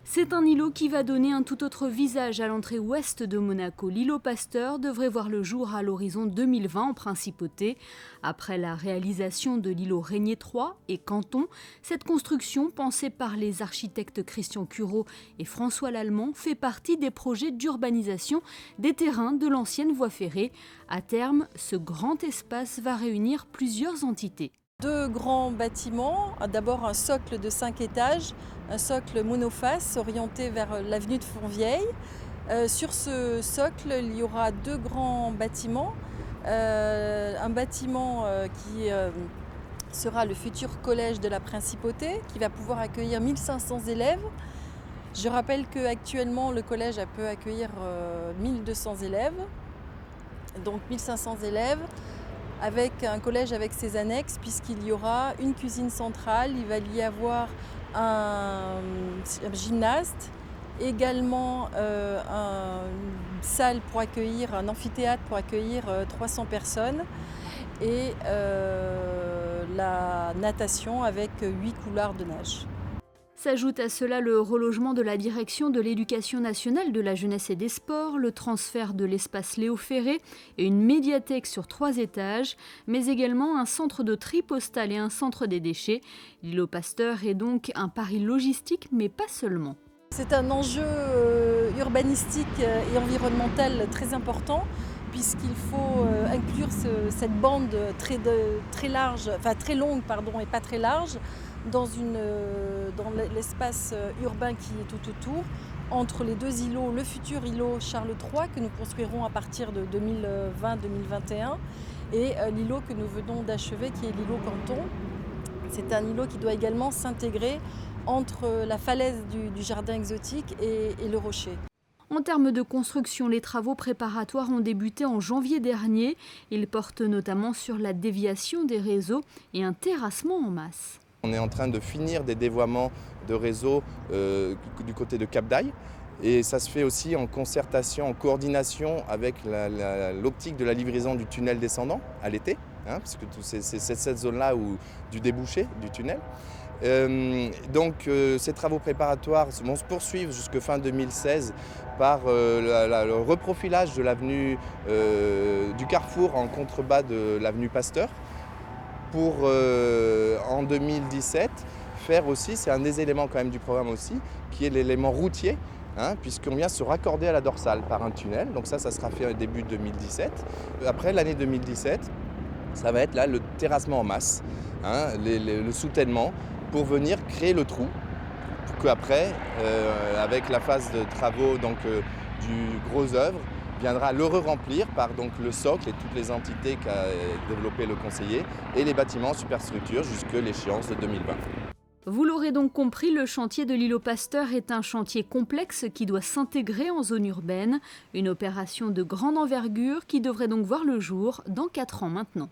C'est un îlot qui va donner un tout autre visage à l'entrée ouest de Monaco. L'îlot Pasteur devrait voir le jour à l'horizon 2020 en principauté. Après la réalisation de l'îlot Régnier 3 et Canton, cette construction, pensée par les architectes Christian Curault et François Lallemand, fait partie des projets d'urbanisation des terrains de l'ancienne voie ferrée. À terme, ce grand espace va réunir plusieurs entités. Deux grands bâtiments, d'abord un socle de 5 étages, un socle monoface orienté vers l'avenue de Fontvieille. Sur ce socle, il y aura deux grands bâtiments. Un bâtiment qui sera le futur collège de la Principauté, qui va pouvoir accueillir 1500 élèves. Je rappelle qu'actuellement, le collège peut accueillir 1200 élèves, donc 1500 élèves. Avec un collège avec ses annexes, puisqu'il y aura une cuisine centrale, il va y avoir un gymnaste, également une salle pour accueillir, un amphithéâtre pour accueillir 300 personnes et la natation avec 8 couloirs de nage. S'ajoute à cela le relogement de la direction de l'éducation nationale, de la jeunesse et des sports, le transfert de l'espace Léo Ferré et une médiathèque sur 3 étages, mais également un centre de tri postal et un centre des déchets. L'îlot Pasteur est donc un pari logistique, mais pas seulement. C'est un enjeu urbanistique et environnemental très important, puisqu'il faut inclure cette bande très large, enfin très longue et pas très large, dans l'espace urbain qui est tout autour, entre les deux îlots, le futur îlot Charles III que nous construirons à partir de 2020-2021 et l'îlot que nous venons d'achever qui est l'îlot Canton. C'est un îlot qui doit également s'intégrer entre la falaise du jardin exotique et le rocher. En termes de construction, les travaux préparatoires ont débuté en janvier dernier. Ils portent notamment sur la déviation des réseaux et un terrassement en masse. On est en train de finir des dévoiements de réseaux du côté de Cap d'Aille. Et ça se fait aussi en concertation, en coordination avec l'optique de la livraison du tunnel descendant à l'été, parce que c'est cette zone-là du débouché du tunnel. Donc ces travaux préparatoires vont se poursuivre jusqu'à fin 2016 par le reprofilage de l'avenue du Carrefour en contrebas de l'avenue Pasteur pour en 2017 faire aussi, c'est un des éléments quand même du programme aussi, qui est l'élément routier, puisqu'on vient se raccorder à la dorsale par un tunnel, donc ça sera fait au début 2017. Après l'année 2017, ça va être là le terrassement en masse, le soutènement, pour venir créer le trou, pour qu'après, avec la phase de travaux du gros œuvre, viendra le remplir par le socle et toutes les entités qu'a développé le conseiller et les bâtiments superstructures jusqu'à l'échéance de 2020. Vous l'aurez donc compris, le chantier de l'îlot Pasteur est un chantier complexe qui doit s'intégrer en zone urbaine, une opération de grande envergure qui devrait donc voir le jour dans 4 ans maintenant.